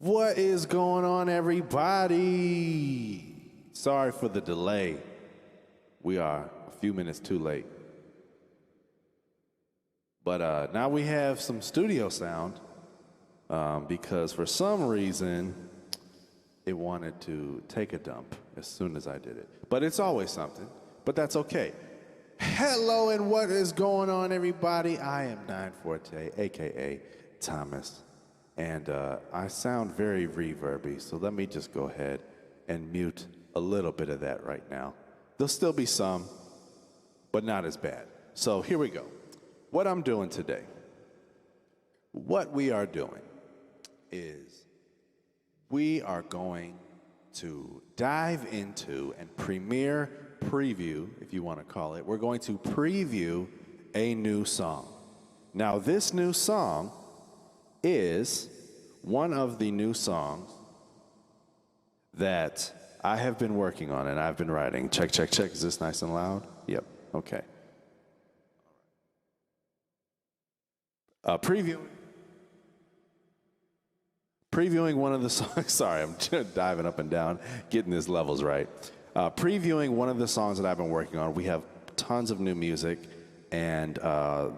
What is going on, everybody? Sorry for the delay. We are a few minutes too late. But now we have some studio sound because for some reason it wanted to take a dump as soon as I did it. But it's always something, but that's okay. Hello and what is going on, everybody? I am Nyne Forte, aka Thomas. And I sound very reverby, so let me just go ahead and mute a little bit of that right now. There'll still be some, but not as bad. So here we go. What I'm doing today, what we are doing is we are going to dive into and preview, if you want to call it, we're going to preview a new song. Now, this new song is one of the new songs that I have been working on and I've been writing. Check, check, check. Is this nice and loud? Yep. Okay. Previewing one of the songs. Sorry, I'm diving up and down, getting these levels right. Previewing one of the songs that I've been working on. We have tons of new music. And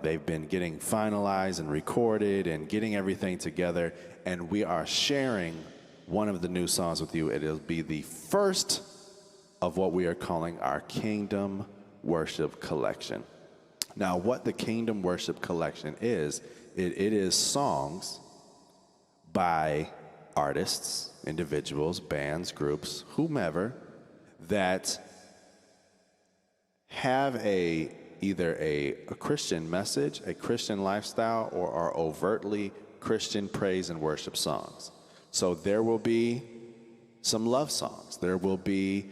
they've been getting finalized and recorded and getting everything together. And we are sharing one of the new songs with you. It'll be the first of what we are calling our Kingdom Worship Collection. Now, what the Kingdom Worship Collection is, it is songs by artists, individuals, bands, groups, whomever, that have either a Christian message, a Christian lifestyle, or are overtly Christian praise and worship songs. So there will be some love songs. There will be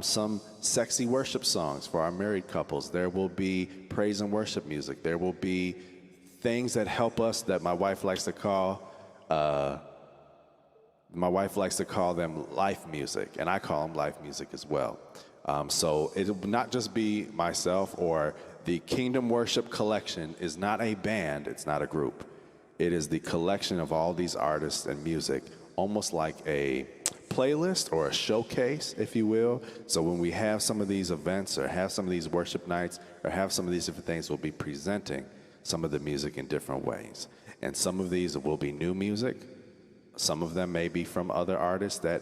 some sexy worship songs for our married couples. There will be praise and worship music. There will be things that help us that my wife likes to call them life music, and I call them life music as well. So it will not just be myself, or the Kingdom Worship Collection is not a band, it's not a group. It is the collection of all these artists and music, almost like a playlist or a showcase, if you will. So when we have some of these events or have some of these worship nights or have some of these different things, we'll be presenting some of the music in different ways. And some of these will be new music. Some of them may be from other artists that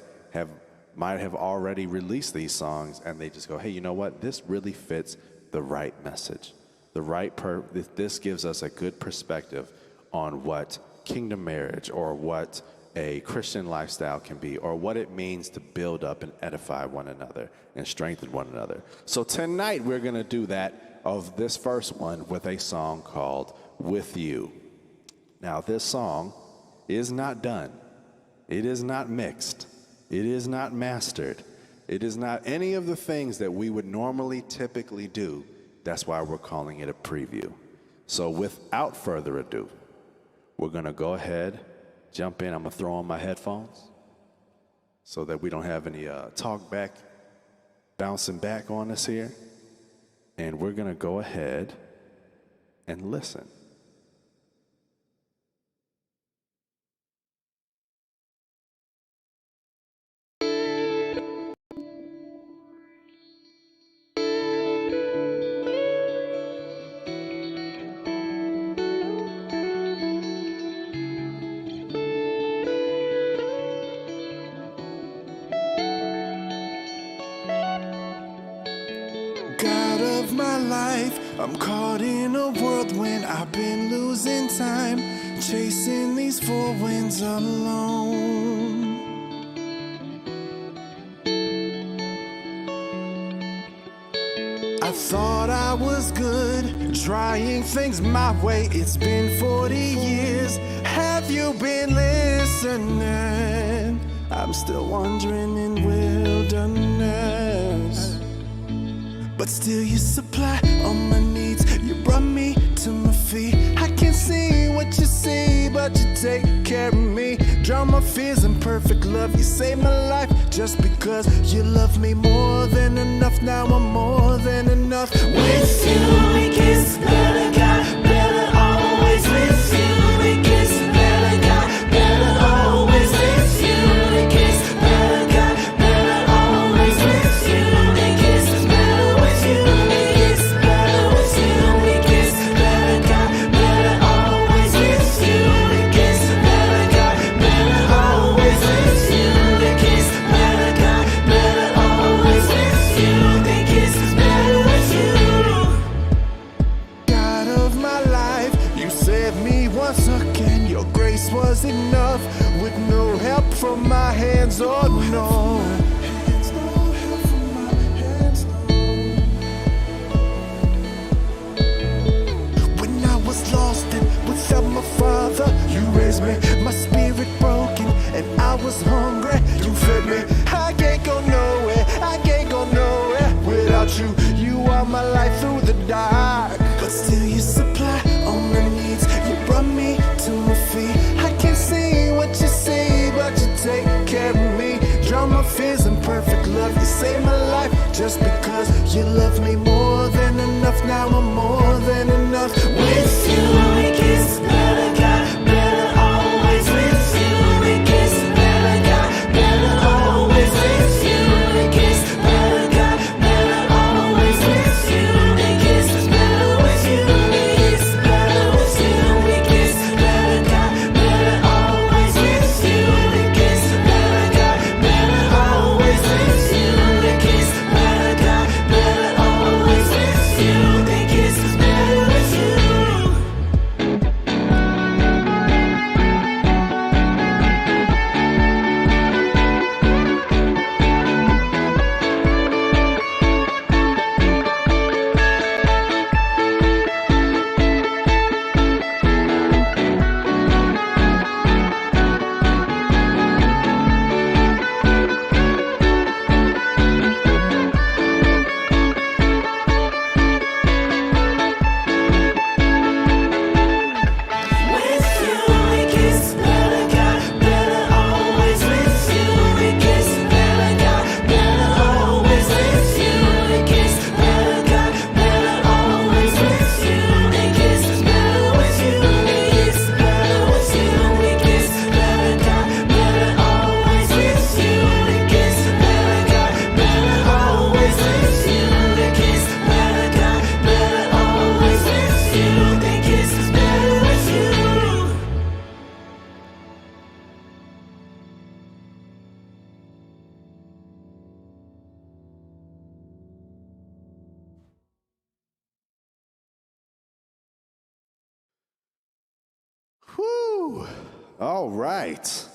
might have already released these songs, and they just go, hey, you know what? This really fits the right message. This gives us a good perspective on what kingdom marriage or what a Christian lifestyle can be, or what it means to build up and edify one another and strengthen one another. So tonight we're going to do that of this first one with a song called With You. Now, this song is not done. It is not mixed. It is not mastered. It is not any of the things that we would normally typically do. That's why we're calling it a preview. So without further ado, we're going to go ahead, jump in. I'm going to throw on my headphones so that we don't have any talk back, bouncing back on us here. And we're going to go ahead and listen. God of my life, I'm caught in a whirlwind. I've been losing time, chasing these four winds alone. I thought I was good, trying things my way. It's been 40 years, have you been listening? I'm still wandering in wilderness, but still you supply all my needs. You brought me to my feet. I can't see what you see, but you take care of me. Drown my fears in perfect love. You saved my life just because you love me more than enough. Now I'm more than enough. With you it gets better, God, better always. With you it gets better, God, better always. With me once again. Your grace was enough with no help from my hands, oh no. When I was lost and without my father, you raised me. My spirit broken and I was hungry, you fed me. I can't go nowhere, I can't go nowhere without you. You are my light through the dark, but still you supply all my needs. You brought me to my feet. I can't see what you see, but you take care of me. Drown my fears in perfect love. You saved my life just because you love me more than enough. Now I'm more than enough. With you it gets better, got better always. With you it gets better, got better always. With you it gets better, got better always. With you it gets better, with you it gets better, with you it gets better, got better always. With you it gets better, got better always. With you it gets better, got better always. With you it gets better, with you. Whew. All right.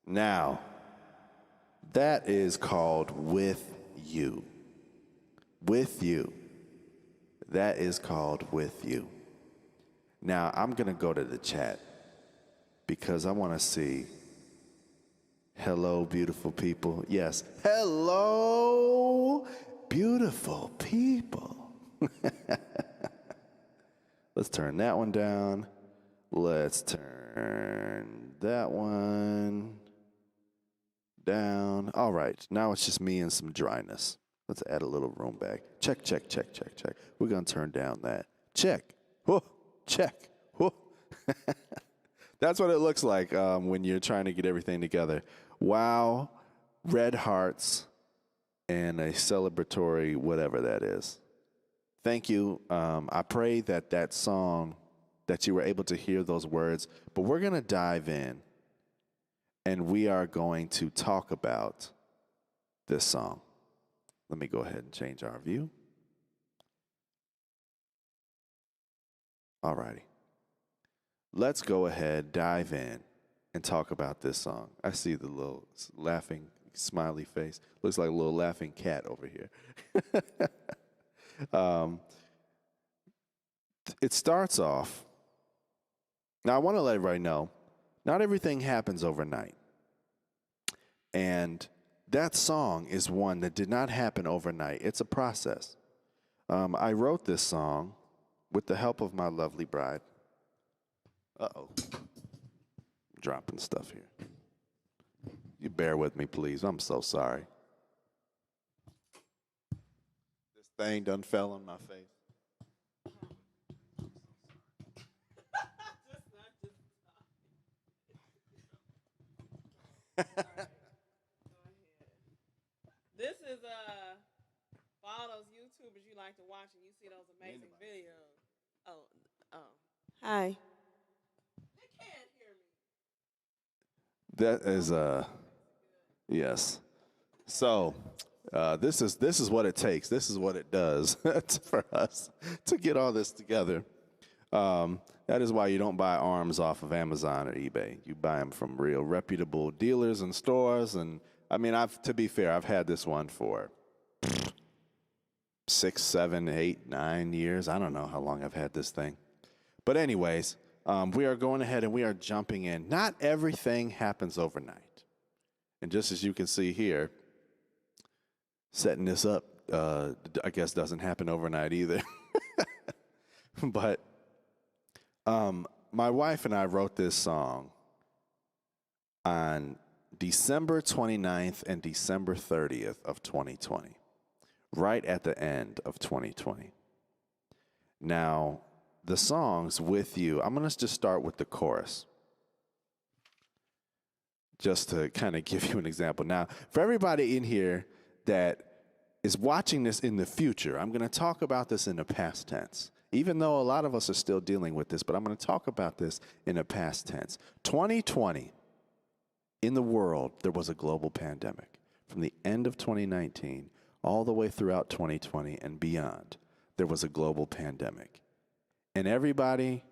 Now, that is called With You. With You. That is called With You. Now, I'm going to go to the chat because I want to see. Hello, beautiful people. Yes. Hello, beautiful people. Let's turn that one down. Let's turn that one down. All right. Now it's just me and some dryness. Let's add a little room back. Check, check, check, check, check. We're going to turn down that. Check. Whoa. Check. Whoa. That's what it looks like when you're trying to get everything together. Wow. Red hearts and a celebratory whatever that is. Thank you. I pray that that song, that you were able to hear those words, but we're going to dive in and we are going to talk about this song. Let me go ahead and change our view. All righty. Let's go ahead, dive in, and talk about this song. I see the little laughing, smiley face. Looks like a little laughing cat over here. It starts off. Now, I want to let everybody know, not everything happens overnight. And that song is one that did not happen overnight. It's a process. I wrote this song with the help of my lovely bride. Uh-oh. Dropping stuff here. You bear with me, please. I'm so sorry. This thing done fell on my face. This is for all those YouTubers you like to watch and you see those amazing videos. Oh. Hi. They can't hear me. That is yes. So this is what it takes. This is what it does for us to get all this together. That is why you don't buy arms off of Amazon or eBay. You buy them from real reputable dealers and stores. And I mean, to be fair, I've had this one for 6, 7, 8, 9 years. I don't know how long I've had this thing. But anyways, we are going ahead and we are jumping in. Not everything happens overnight. And just as you can see here, setting this up, I guess doesn't happen overnight either. But my wife and I wrote this song on December 29th and December 30th of 2020, right at the end of 2020. Now, the songs With You, I'm going to just start with the chorus, just to kind of give you an example. Now, for everybody in here that is watching this in the future, I'm going to talk about this in the past tense, even though a lot of us are still dealing with this, but I'm going to talk about this in the past tense. 2020, in the world, there was a global pandemic. From the end of 2019 all the way throughout 2020 and beyond, there was a global pandemic. And everybody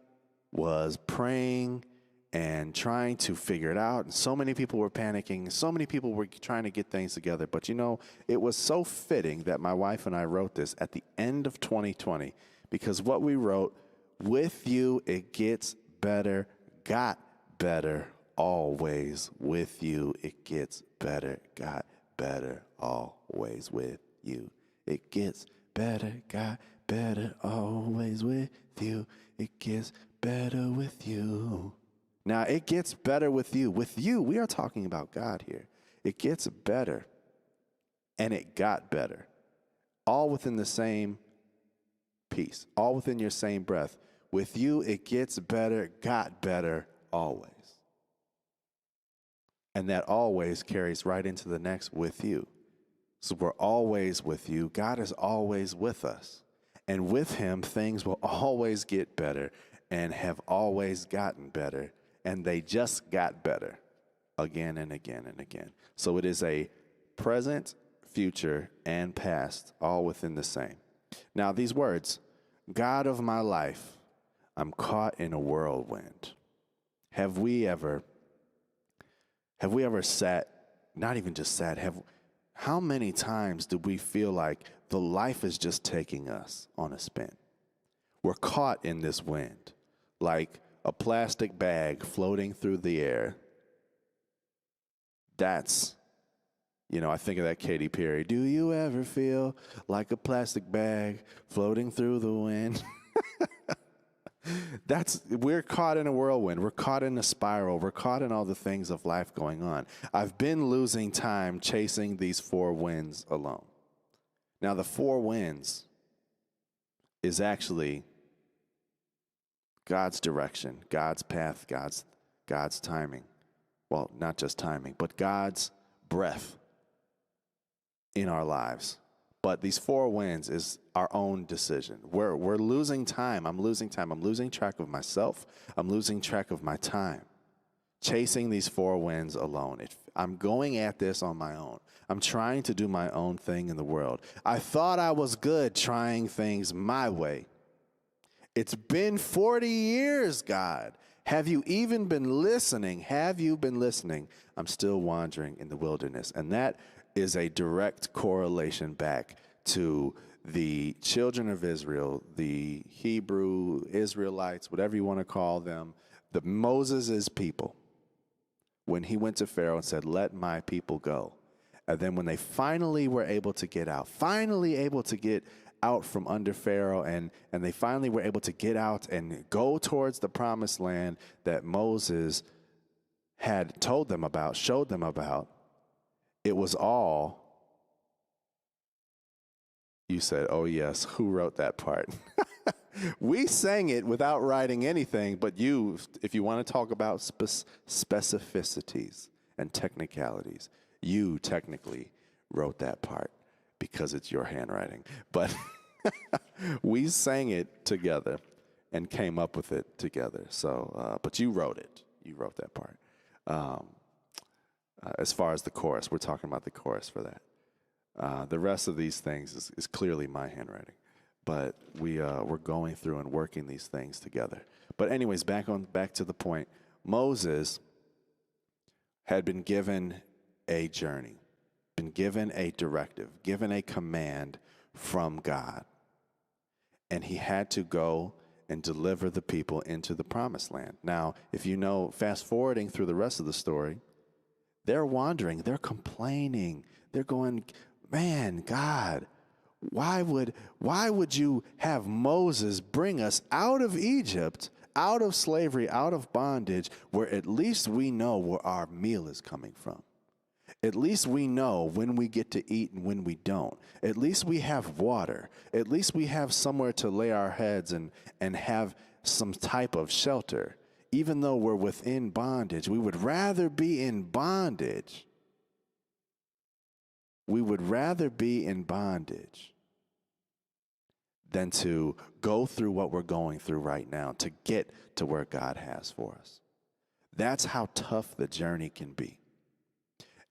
was praying and trying to figure it out. And so many people were panicking. So many people were trying to get things together. But, you know, it was so fitting that my wife and I wrote this at the end of 2020, because what we wrote, with you, it gets better, got better, always. With you, it gets better, got better, always. With you, it gets better, got better, always. With you, it gets better with you. Now, it gets better with you. With you, we are talking about God here. It gets better, and it got better, all within the same piece, all within your same breath. With you, it gets better, got better, always. And that always carries right into the next, with you. So we're always with you. God is always with us. And with him, things will always get better and have always gotten better. And they just got better again and again and again. So it is a present, future, and past, all within the same. Now, these words, God of my life, I'm caught in a whirlwind. Have we ever sat, not even just sat, how many times do we feel like the life is just taking us on a spin? We're caught in this wind, like a plastic bag floating through the air. That's, I think of that Katy Perry. Do you ever feel like a plastic bag floating through the wind? We're caught in a whirlwind. We're caught in a spiral. We're caught in all the things of life going on. I've been losing time chasing these four winds alone. Now, the four winds is actually God's direction, God's path, God's timing. Well, not just timing, but God's breath in our lives. But these four winds is our own decision. We're losing time. I'm losing time. I'm losing track of myself. I'm losing track of my time. Chasing these four winds alone. I'm going at this on my own. I'm trying to do my own thing in the world. I thought I was good trying things my way. It's been 40 years, God. Have you even been listening? Have you been listening? I'm still wandering in the wilderness. And that is a direct correlation back to the children of Israel, the Hebrew Israelites, whatever you want to call them, the Moses' people. When he went to Pharaoh and said, let my people go. And then when they finally were able to get out, from under Pharaoh, and they finally were able to get out and go towards the promised land that Moses had told them about, showed them about, it was all, you said, oh yes, who wrote that part? We sang it without writing anything, but you, if you want to talk about specificities and technicalities, you technically wrote that part because it's your handwriting. But we sang it together and came up with it together. So, but you wrote it. You wrote that part. As far as the chorus, we're talking about the chorus for that. The rest of these things is clearly my handwriting. but we're going through and working these things together. But anyways, back to the point. Moses had been given a journey, been given a directive, given a command from God. And he had to go and deliver the people into the promised land. Now, if you know, fast forwarding through the rest of the story, they're wandering, they're complaining, they're going, man, God, why would you have Moses bring us out of Egypt, out of slavery, out of bondage, where at least we know where our meal is coming from? At least we know when we get to eat and when we don't. At least we have water. At least we have somewhere to lay our heads and have some type of shelter. Even though we're within bondage, we would rather be in bondage. We would rather be in bondage than to go through what we're going through right now to get to where God has for us. That's how tough the journey can be.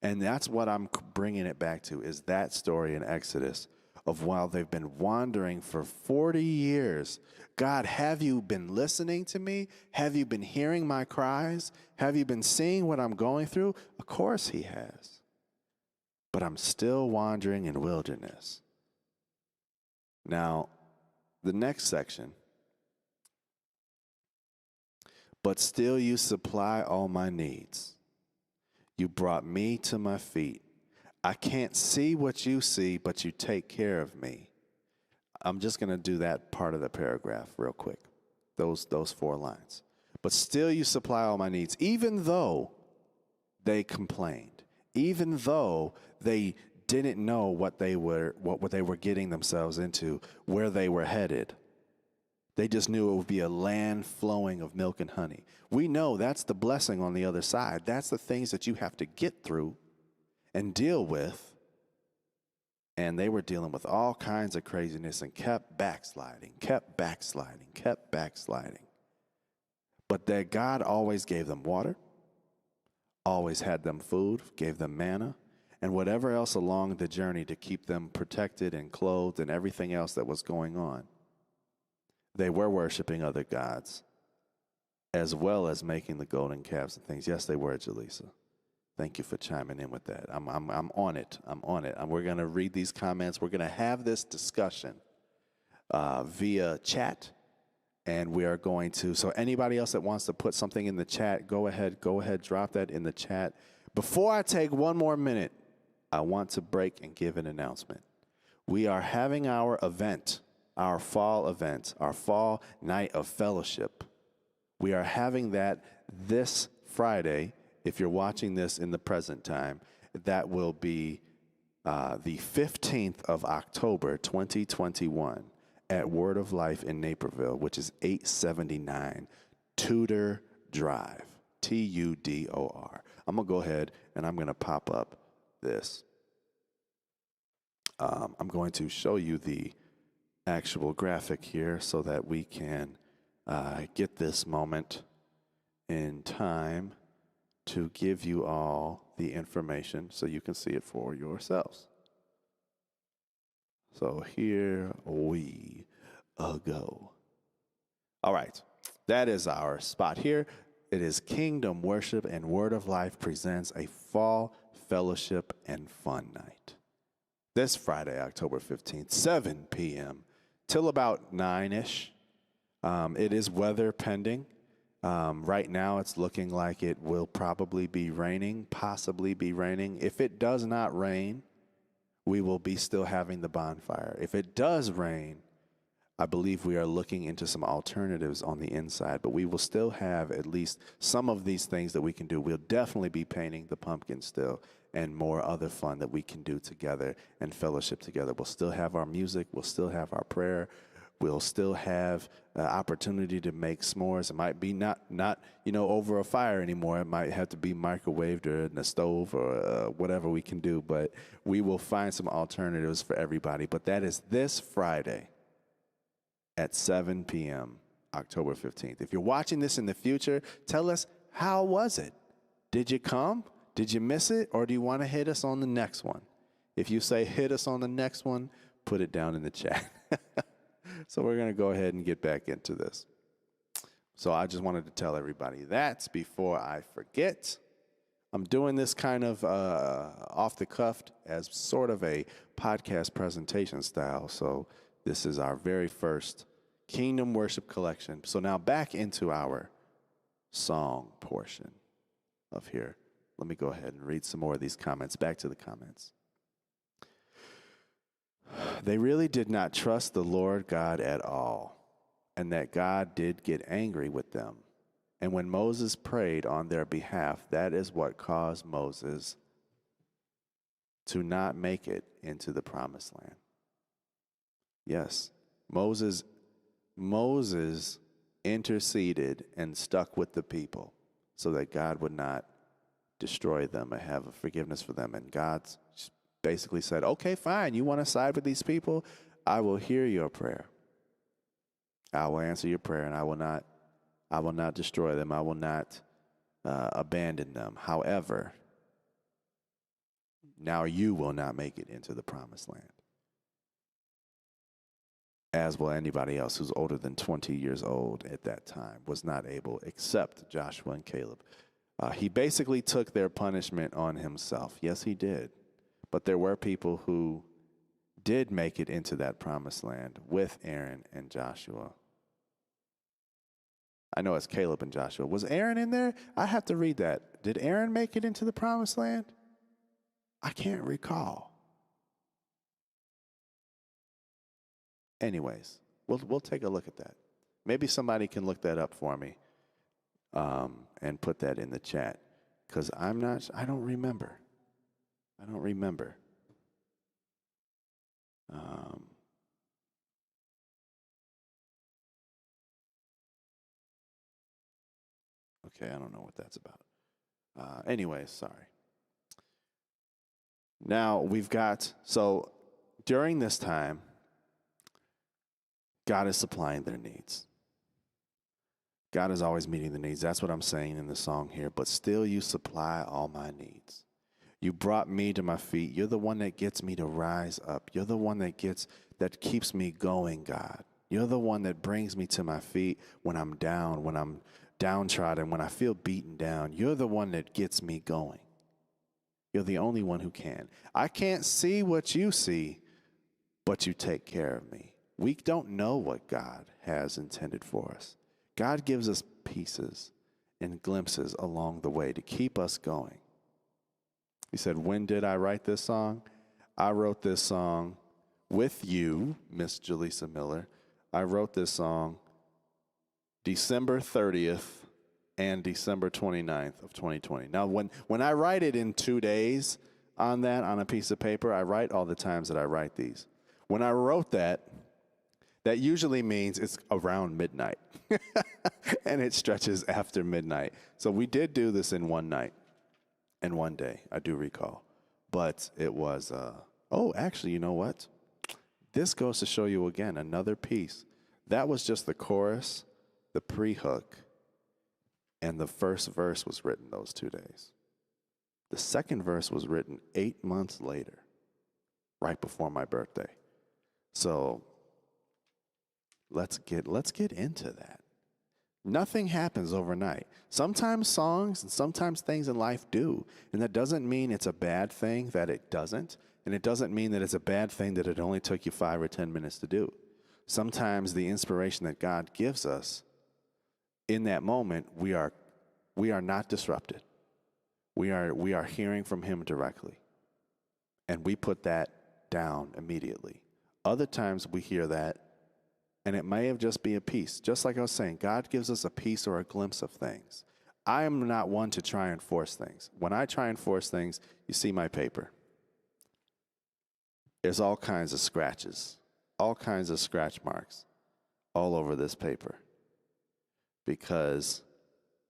And that's what I'm bringing it back to, is that story in Exodus of while they've been wandering for 40 years. God, have you been listening to me? Have you been hearing my cries? Have you been seeing what I'm going through? Of course he has. But I'm still wandering in wilderness. Now, the next section. But still you supply all my needs. You brought me to my feet. I can't see what you see, but you take care of me. I'm just going to do that part of the paragraph real quick, those 4 lines. But still you supply all my needs, even though they complained, even though they didn't know what they were getting themselves into, where they were headed. They just knew it would be a land flowing of milk and honey. We know that's the blessing on the other side. That's the things that you have to get through and deal with. And they were dealing with all kinds of craziness and kept backsliding. But that God always gave them water, always had them food, gave them manna, and whatever else along the journey to keep them protected and clothed and everything else that was going on. They were worshiping other gods, as well as making the golden calves and things. Yes, they were, Jaleesa. Thank you for chiming in with that. I'm on it. And we're going to read these comments. We're going to have this discussion via chat, and we are going to. So anybody else that wants to put something in the chat, go ahead, drop that in the chat. Before I take one more minute, I want to break and give an announcement. We are having our event. Our fall event, our fall night of fellowship. We are having that this Friday. If you're watching this in the present time, that will be the 15th of October, 2021, at Word of Life in Naperville, which is 879 Tudor Drive, Tudor. I'm going to go ahead and I'm going to pop up this. I'm going to show you the actual graphic here so that we can get this moment in time to give you all the information so you can see it for yourselves. So here we go. All right, that is our spot here. It is Kingdom Worship and Word of Life presents a fall fellowship and fun night. This Friday, October 15th, 7 p.m. till about 9-ish. It is weather pending. Right now, it's looking like it will probably be raining, possibly be raining. If it does not rain, we will be still having the bonfire. If it does rain, I believe we are looking into some alternatives on the inside, but we will still have at least some of these things that we can do. We'll definitely be painting the pumpkin still and more other fun that we can do together and fellowship together. We'll still have our music. We'll still have our prayer. We'll still have opportunity to make s'mores. It might be not over a fire anymore. It might have to be microwaved or in a stove or whatever we can do, but we will find some alternatives for everybody. But that is this Friday at 7 p.m., October 15th. If you're watching this in the future, tell us, how was it? Did you come? Did you miss it? Or do you want to hit us on the next one? If you say hit us on the next one, put it down in the chat. So we're going to go ahead and get back into this. So I just wanted to tell everybody that before I forget. I'm doing this kind of off the cuff as sort of a podcast presentation style. So this is our very first Kingdom Worship Collection. So now back into our song portion of here. Let me go ahead and read some more of these comments. Back to the comments. They really did not trust the Lord God at all, and that God did get angry with them. And when Moses prayed on their behalf, that is what caused Moses to not make it into the promised land. Yes, Moses interceded and stuck with the people so that God would not destroy them or have a forgiveness for them. And God basically said, okay, fine, you want to side with these people? I will hear your prayer. I will answer your prayer, and I will not destroy them. I will not abandon them. However, now you will not make it into the promised land, as will anybody else who's older than 20 years old at that time was not able, except Joshua and Caleb. He basically took their punishment on himself. Yes, he did. But there were people who did make it into that promised land with Aaron and Joshua. I know it's Caleb and Joshua. Was Aaron in there? I have to read that. Did Aaron make it into the promised land? I can't recall. Anyways, we'll take a look at that. Maybe somebody can look that up for me and put that in the chat, because I don't remember. Okay, I don't know what that's about. Anyways, sorry. Now so during this time, God is supplying their needs. God is always meeting the needs. That's what I'm saying in the song here. But still you supply all my needs. You brought me to my feet. You're the one that gets me to rise up. You're the one that keeps me going, God. You're the one that brings me to my feet when I'm down, when I'm downtrodden, when I feel beaten down. You're the one that gets me going. You're the only one who can. I can't see what you see, but you take care of me. We don't know what God has intended for us. God gives us pieces and glimpses along the way to keep us going. He said, when did I write this song? I wrote this song with you, Miss Jaleesa Miller. I wrote this song December 30th and December 29th of 2020. Now, when I write it in 2 days on a piece of paper, I write all the times that I write these. When I wrote that usually means it's around midnight, and it stretches after midnight. So we did do this in one night and one day, I do recall. But it was, actually, you know what? This goes to show you again another piece. That was just the chorus, the pre-hook, and the first verse was written those 2 days. The second verse was written 8 months later, right before my birthday. So let's get into that. Nothing happens overnight. Sometimes songs and sometimes things in life do. And that doesn't mean it's a bad thing that it doesn't. And it doesn't mean that it's a bad thing that it only took you 5 or 10 minutes to do. Sometimes the inspiration that God gives us in that moment, we are not disrupted. We are hearing from him directly. And we put that down immediately. Other times we hear that, and it may have just be a piece. Just like I was saying, God gives us a piece or a glimpse of things. I am not one to try and force things. When I try and force things, you see my paper. There's all kinds of scratches, all kinds of scratch marks all over this paper, because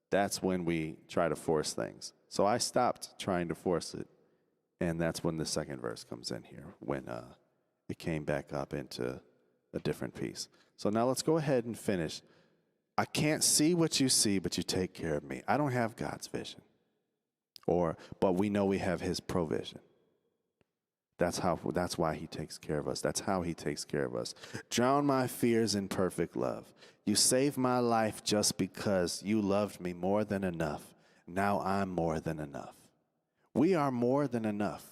that's when we try to force things. So I stopped trying to force it, and that's when the second verse comes in here, when it came back up into a different piece. So now let's go ahead and finish. I can't see what you see, but you take care of me. I don't have God's vision, but we know we have his provision. That's why he takes care of us. That's how he takes care of us. Drown my fears in perfect love. You saved my life just because you loved me more than enough. Now I'm more than enough. We are more than enough.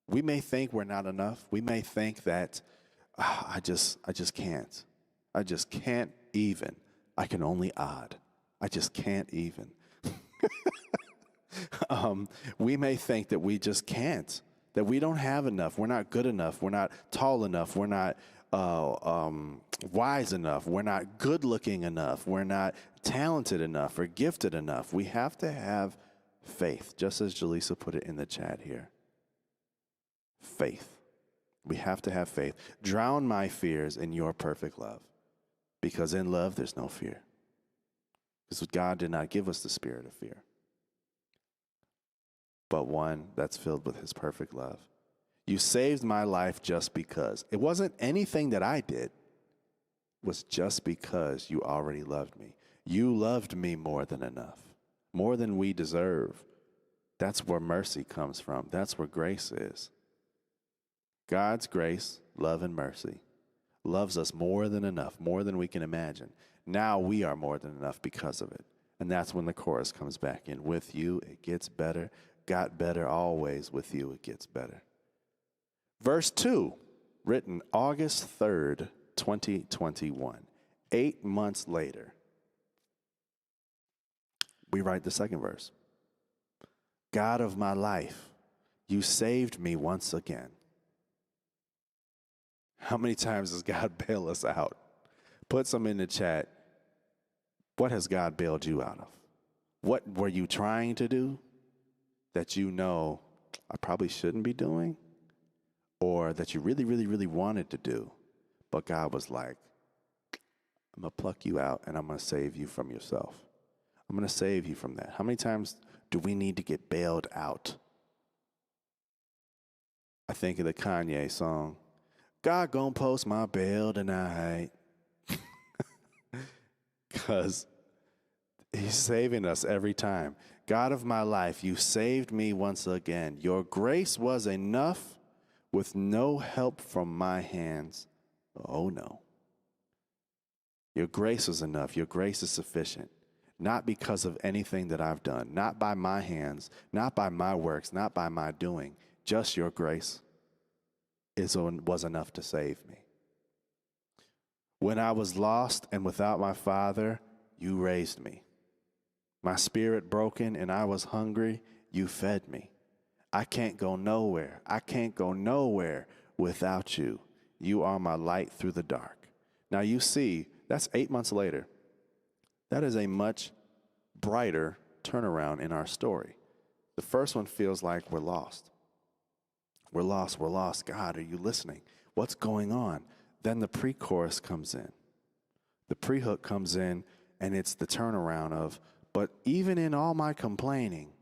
We may think we're not enough. We may think that I just can't. I just can't even. I can only odd. I just can't even. We may think that we just can't, that we don't have enough. We're not good enough. We're not tall enough. We're not wise enough. We're not good looking enough. We're not talented enough or gifted enough. We have to have faith, just as Jaleesa put it in the chat here. Faith. We have to have faith. Drown my fears in your perfect love, because in love there's no fear. Because God did not give us the spirit of fear, but one that's filled with his perfect love. You saved my life just because. It wasn't anything that I did. It was just because you already loved me. You loved me more than enough, more than we deserve. That's where mercy comes from. That's where grace is. God's grace, love, and mercy loves us more than enough, more than we can imagine. Now we are more than enough because of it. And that's when the chorus comes back in. With you, it gets better. Got better always. With you, it gets better. Verse 2, written August 3rd, 2021. 8 months later, we write the second verse. God of my life, you saved me once again. How many times does God bail us out? Put some in the chat. What has God bailed you out of? What were you trying to do that you know I probably shouldn't be doing? Or that you really, really, really wanted to do, but God was like, I'm going to pluck you out and I'm going to save you from yourself. I'm going to save you from that. How many times do we need to get bailed out? I think of the Kanye song, God gonna post my bail tonight. Because he's saving us every time. God of my life, you saved me once again. Your grace was enough with no help from my hands. Oh no. Your grace is enough. Your grace is sufficient. Not because of anything that I've done. Not by my hands. Not by my works. Not by my doing. Just your grace was enough to save me. When I was lost and without my Father, you raised me. My spirit broken and I was hungry, you fed me. I can't go nowhere. I can't go nowhere without you. You are my light through the dark. Now you see, that's 8 months later. That is a much brighter turnaround in our story. The first one feels like we're lost. We're lost, we're lost. God, are you listening? What's going on? Then the pre-chorus comes in. The pre-hook comes in, and it's the turnaround of, but even in all my complaining,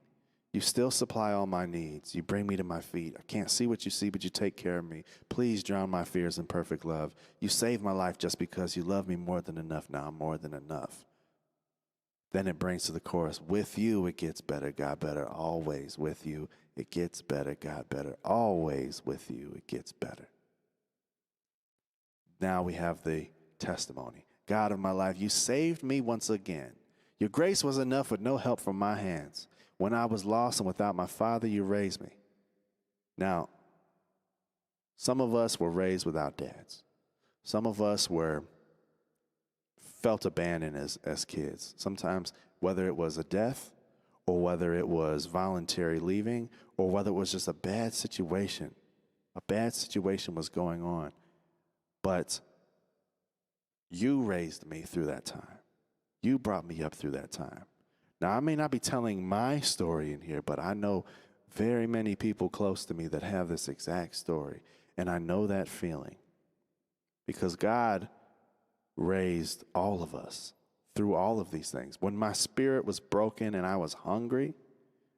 you still supply all my needs. You bring me to my feet. I can't see what you see, but you take care of me. Please drown my fears in perfect love. You saved my life just because you love me more than enough. Now I'm more than enough. Then it brings to the chorus, with you it gets better, God better, always with you it gets better, God better, always with you it gets better. Now we have the testimony. God of my life, you saved me once again. Your grace was enough with no help from my hands. When I was lost and without my Father, you raised me. Now, some of us were raised without dads. Some of us felt abandoned as kids. Sometimes, whether it was a death or whether it was voluntary leaving or whether it was just a bad situation was going on. But you raised me through that time. You brought me up through that time. Now, I may not be telling my story in here, but I know very many people close to me that have this exact story. And I know that feeling because God raised all of us through all of these things. When my spirit was broken and I was hungry,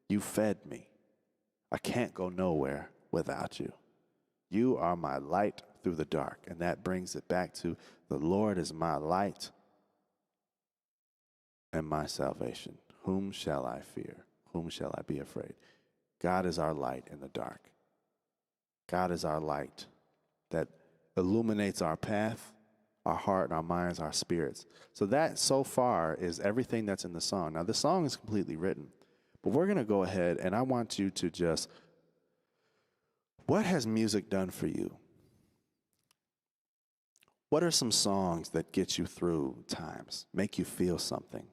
you fed me. I can't go nowhere without you. You are my light through the dark. And that brings it back to the Lord is my light and my salvation. Whom shall I fear? Whom shall I be afraid? God is our light in the dark. God is our light that illuminates our path, our heart, our minds, our spirits. So that so far is everything that's in the song. Now the song is completely written, but we're going to go ahead and I want you to just, what has music done for you? What are some songs that get you through times, make you feel something?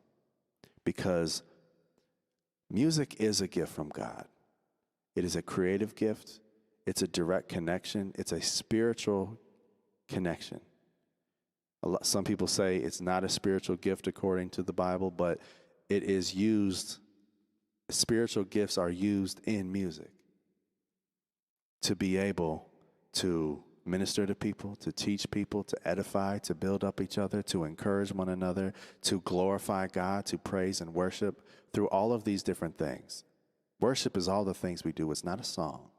Because music is a gift from God. It is a creative gift. It's a direct connection. It's a spiritual connection. Some people say it's not a spiritual gift according to the Bible, but it is used, spiritual gifts are used in music to be able to minister to people, to teach people, to edify, to build up each other, to encourage one another, to glorify God, to praise and worship through all of these different things. Worship is all the things we do. It's not a song.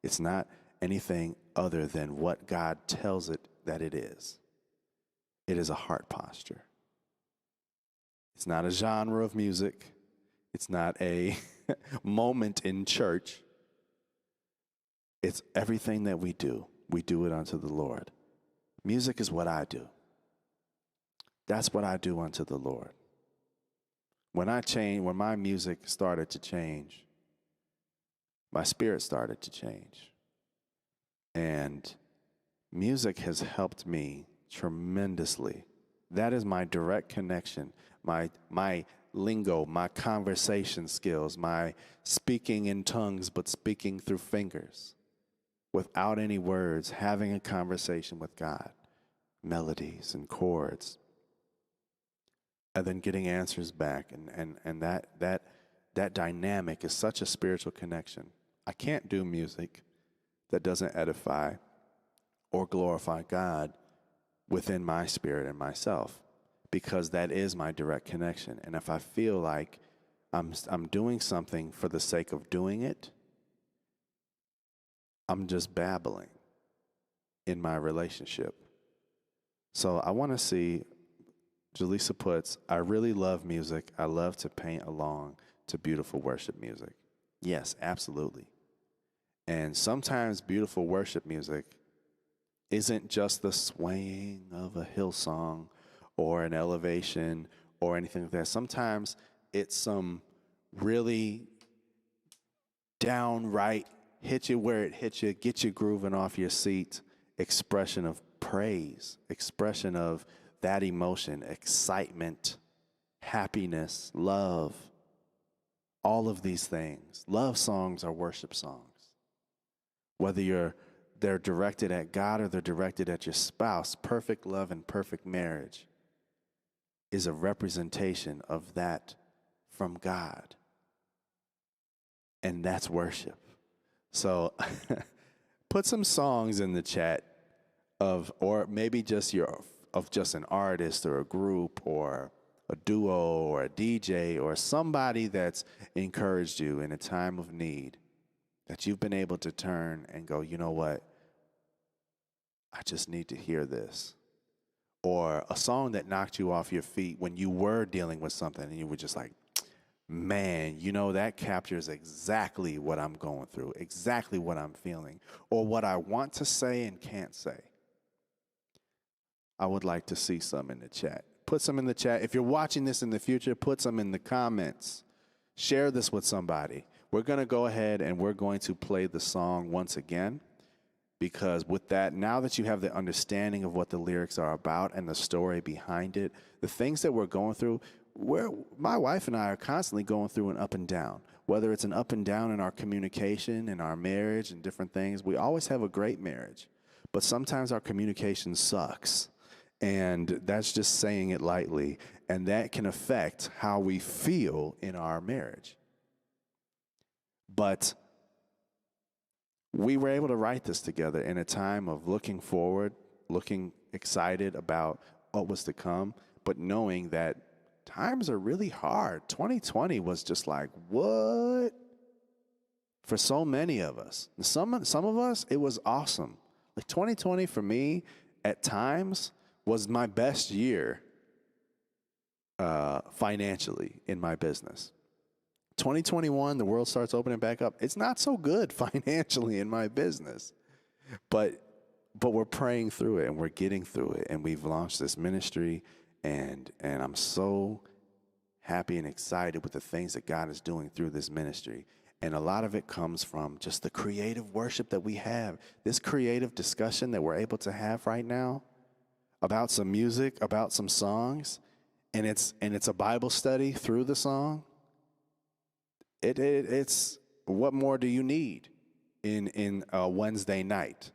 It's not anything other than what God tells it that it is. It is a heart posture. It's not a genre of music. It's not a moment in church. It's everything that we do. We do it unto the Lord. Music is what I do. That's what I do unto the Lord. When my music started to change, my spirit started to change. And music has helped me tremendously. That is my direct connection, my lingo, my conversation skills, my speaking in tongues but speaking through fingers. Without any words, having a conversation with God, melodies and chords, and then getting answers back. And that dynamic is such a spiritual connection. I can't do music that doesn't edify or glorify God within my spirit and myself, because that is my direct connection. And if I feel like I'm doing something for the sake of doing it, I'm just babbling in my relationship. So I want to see, Jaleesa puts, I really love music. I love to paint along to beautiful worship music. Yes, absolutely. And sometimes beautiful worship music isn't just the swaying of a Hillsong or an elevation or anything like that. Sometimes it's some really downright hit you where it hits you, get you grooving off your seat, expression of praise, expression of that emotion, excitement, happiness, love, all of these things. Love songs are worship songs. Whether they're directed at God or they're directed at your spouse, perfect love and perfect marriage is a representation of that from God. And that's worship. So put some songs in the chat or maybe just an artist or a group or a duo or a DJ or somebody that's encouraged you in a time of need, that you've been able to turn and go, you know what? I just need to hear this. Or a song that knocked you off your feet when you were dealing with something and you were just like, man, you know, that captures exactly what I'm going through, exactly what I'm feeling, or what I want to say and can't say. I would like to see some in the chat. Put some in the chat. If you're watching this in the future, put some in the comments. Share this with somebody. We're going to go ahead and we're going to play the song once again, because with that, now that you have the understanding of what the lyrics are about and the story behind it, the things that we're going through, my wife and I are constantly going through an up and down, whether it's an up and down in our communication, in our marriage and different things. We always have a great marriage, but sometimes our communication sucks. And that's just saying it lightly. And that can affect how we feel in our marriage. But we were able to write this together in a time of looking forward, looking excited about what was to come, but knowing that times are really hard. 2020 was just like, what? For so many of us. Some of us, it was awesome. Like 2020 for me, at times, was my best year financially in my business. 2021, the world starts opening back up. It's not so good financially in my business. but we're praying through it and we're getting through it, and we've launched this ministry, and I'm so happy and excited with the things that God is doing through this ministry. And a lot of it comes from just the creative worship that we have, this creative discussion that we're able to have right now about some music, about some songs, and it's a Bible study through the song. It's what more do you need in a Wednesday night?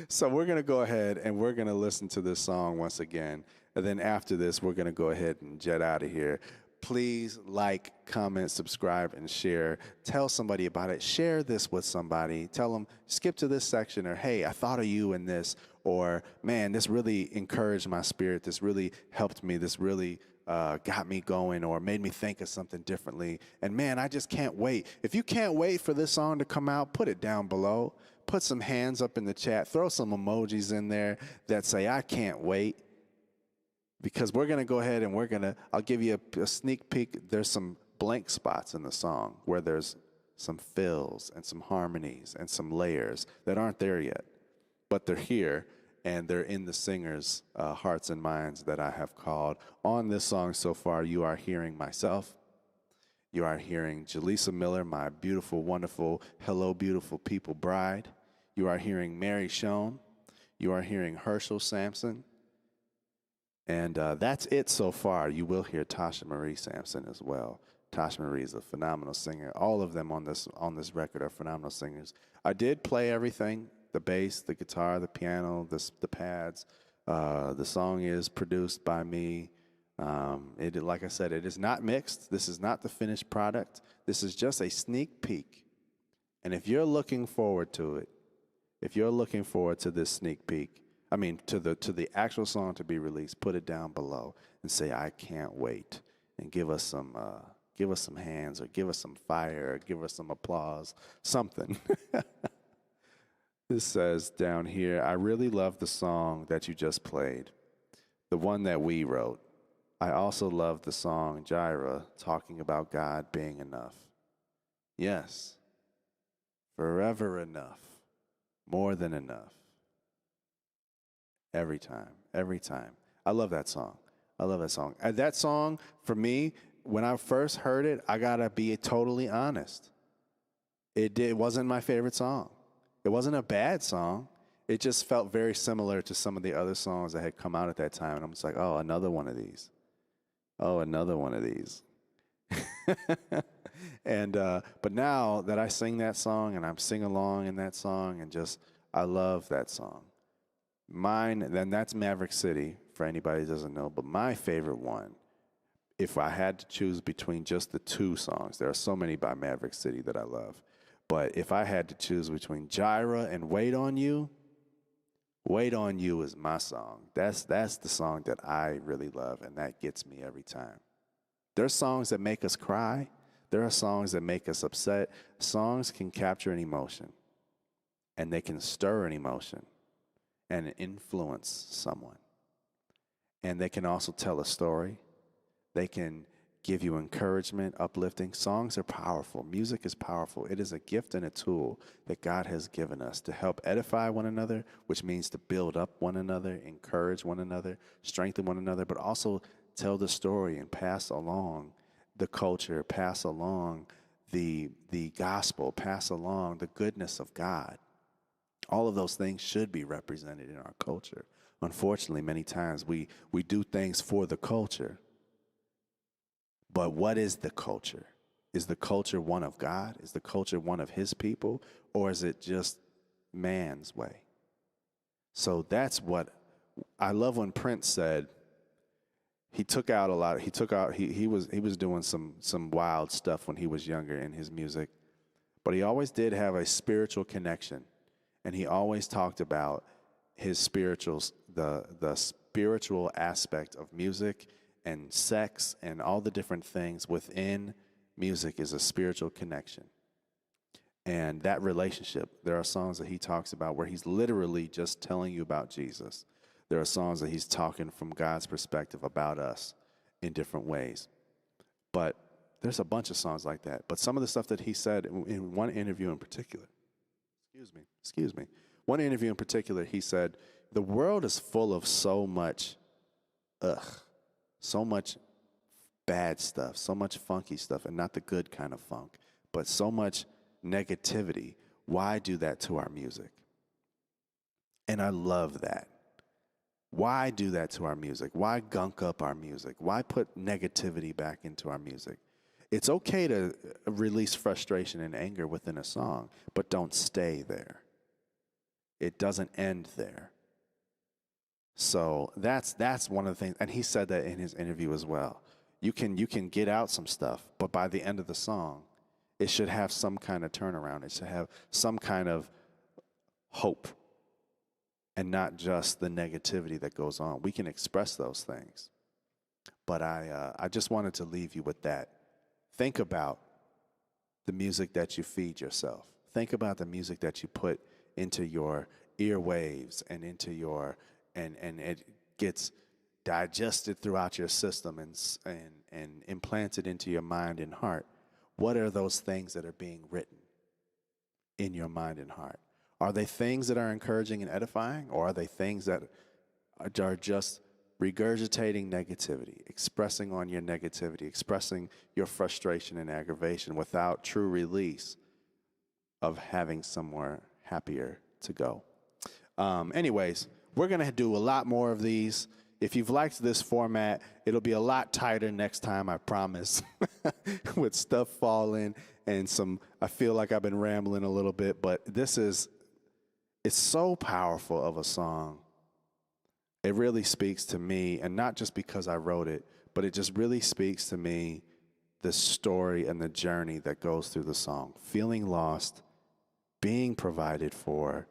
So we're going to go ahead and we're going to listen to this song once again. And then after this, we're going to go ahead and jet out of here. Please like, comment, subscribe, and share. Tell somebody about it. Share this with somebody. Tell them, skip to this section, or, hey, I thought of you in this, or, man, this really encouraged my spirit. This really helped me. This really got me going, or made me think of something differently. And, man, I just can't wait. If you can't wait for this song to come out, put it down below. Put some hands up in the chat. Throw some emojis in there that say, I can't wait. Because we're going to go ahead and I'll give you a sneak peek. There's some blank spots in the song where there's some fills and some harmonies and some layers that aren't there yet. But they're here, and they're in the singer's hearts and minds that I have called. On this song so far, you are hearing myself. You are hearing Jaleesa Miller, my beautiful, wonderful, hello, beautiful people bride. You are hearing Mary Schoen. You are hearing Herschel Sampson. And that's it so far. You will hear Tasha Marie Sampson as well. Tasha Marie is a phenomenal singer. All of them on this record are phenomenal singers. I did play everything, the bass, the guitar, the piano, the pads. The song is produced by me. Like I said, it is not mixed. This is not the finished product. This is just a sneak peek. And if you're looking forward to it, if you're looking forward to this sneak peek, to the actual song to be released, put it down below and say, I can't wait, and give us some hands, or give us some fire, or give us some applause, something. This says down here, I really love the song that you just played, the one that we wrote. I also love the song Jireh, talking about God being enough. Yes, forever enough, more than enough. Every time. I love that song. That song, for me, when I first heard it, I got to be totally honest. It wasn't my favorite song. It wasn't a bad song. It just felt very similar to some of the other songs that had come out at that time. And I'm just like, oh, another one of these. And but now that I sing that song and I'm sing along in that song, and I love that song. Mine, then that's Maverick City, for anybody who doesn't know, but my favorite one, if I had to choose between just the two songs, there are so many by Maverick City that I love, but if I had to choose between Jireh and Wait on You is my song. That's the song that I really love, and that gets me every time. There's songs that make us cry. There are songs that make us upset. Songs can capture an emotion, and they can stir an emotion and influence someone. And they can also tell a story. They can give you encouragement, uplifting. Songs are powerful. Music is powerful. It is a gift and a tool that God has given us to help edify one another, which means to build up one another, encourage one another, strengthen one another, but also tell the story and pass along the culture, pass along the gospel, pass along the goodness of God. All of those things should be represented in our culture. Unfortunately, many times we do things for the culture. But what is the culture? Is the culture one of God? Is the culture one of his people? Or is it just man's way? So that's what I love when Prince said. He took out a lot. He was doing some wild stuff when he was younger in his music. But he always did have a spiritual connection. And he always talked about his the spiritual aspect of music and sex and all the different things within music is a spiritual connection. And that relationship, there are songs that he talks about where he's literally just telling you about Jesus. There are songs that he's talking from God's perspective about us in different ways. But there's a bunch of songs like that. But some of the stuff that he said in one interview in particular, excuse me. One interview in particular, he said, the world is full of so much so much bad stuff, so much funky stuff, and not the good kind of funk, but so much negativity. Why do that to our music? And I love that. Why do that to our music? Why gunk up our music? Why put negativity back into our music? It's okay to release frustration and anger within a song, but don't stay there. It doesn't end there. So that's one of the things, and he said that in his interview as well. You can get out some stuff, but by the end of the song, it should have some kind of turnaround. It should have some kind of hope, and not just the negativity that goes on. We can express those things, but I just wanted to leave you with that. Think about the music that you feed yourself. Think about the music that you put into your earwaves and into your and it gets digested throughout your system and implanted into your mind and heart. What are those things that are being written in your mind and heart? Are they things that are encouraging and edifying, or are they things that are just regurgitating negativity, expressing on your negativity, expressing your frustration and aggravation without true release of having somewhere happier to go? Anyways, we're going to do a lot more of these. If you've liked this format, it'll be a lot tighter next time, I promise, with stuff falling and I feel like I've been rambling a little bit, but it's so powerful of a song. It really speaks to me, and not just because I wrote it, but it just really speaks to me, the story and the journey that goes through the song. Feeling lost, being provided for,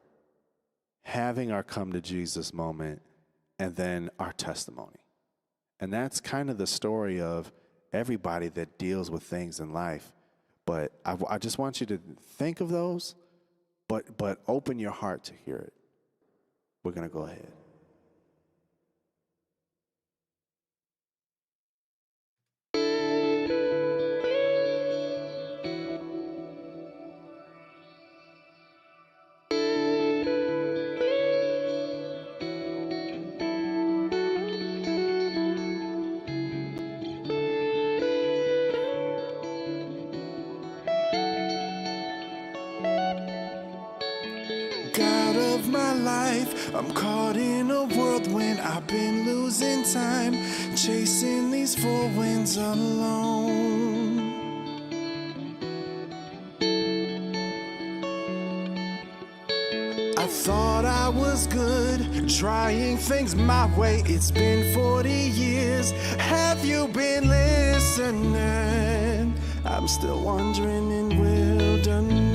having our come to Jesus moment, and then our testimony. And that's kind of the story of everybody that deals with things in life. But I just want you to think of those, but open your heart to hear it. We're going to go ahead. God of my life, I'm caught in a whirlwind. I've been losing time, chasing these four winds alone. I thought I was good, trying things my way. It's been 40 years, have you been listening? I'm still wandering in wilderness,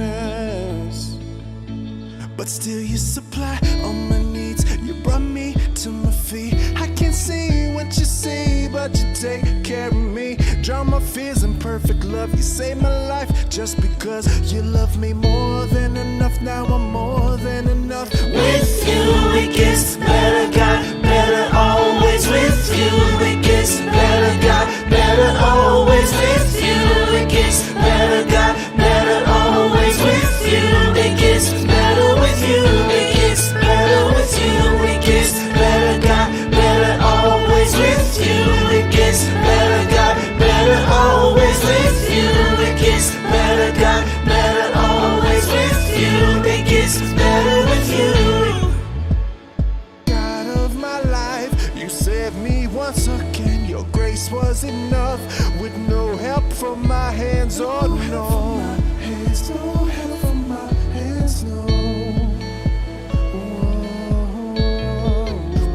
but still you supply all my needs. You brought me to my feet. I can't see what you see, but you take care of me. Drown my fears in perfect love. You saved my life just because you love me more than enough. Now I'm more than enough. With you it gets better, God, better always. With you it gets better, God, better always. With you it gets better, God, better always. With you it gets better. With you it gets better. With you it gets better, God, better always. With you it gets better, God, better always. With you it gets better, God, better always. With you it gets better. With you, God of my life, you saved me once again. Your grace was enough, with no help from my hands. Oh no, no help from my hands, no.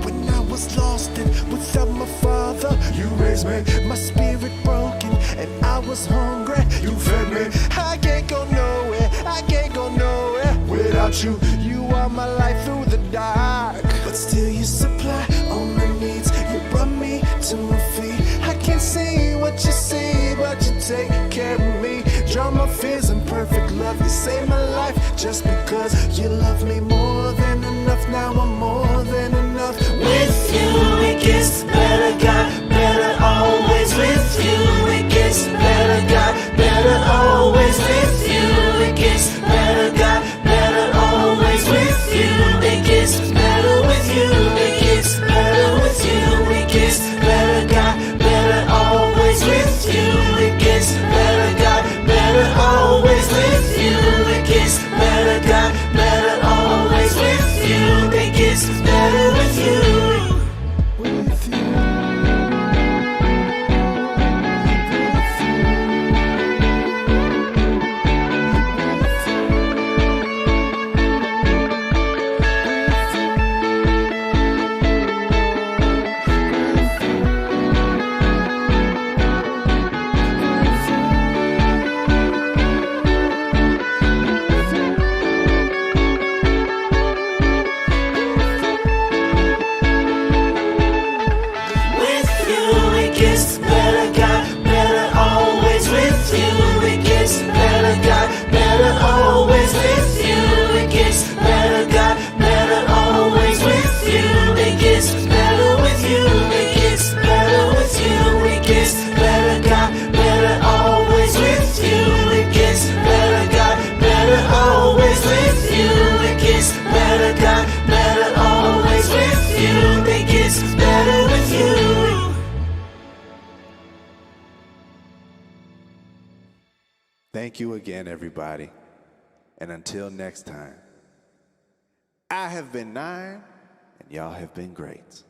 When I was lost and without my father, you raised me. My spirit broken and I was hungry, you fed me. I can't go nowhere, I can't go nowhere without you. You are my life through the dark, but still you supply all my needs. You brought me to my feet. I can't see what you see, but you take care of me. Drown my fears in perfect love. You saved my life just because you love me more than enough. Now I'm more than enough. With you it gets better, God, better always. With you it gets better, God, better always. With you it gets better, God, better always. Thank you again, everybody. And until next time, I have been Nyne, and y'all have been great.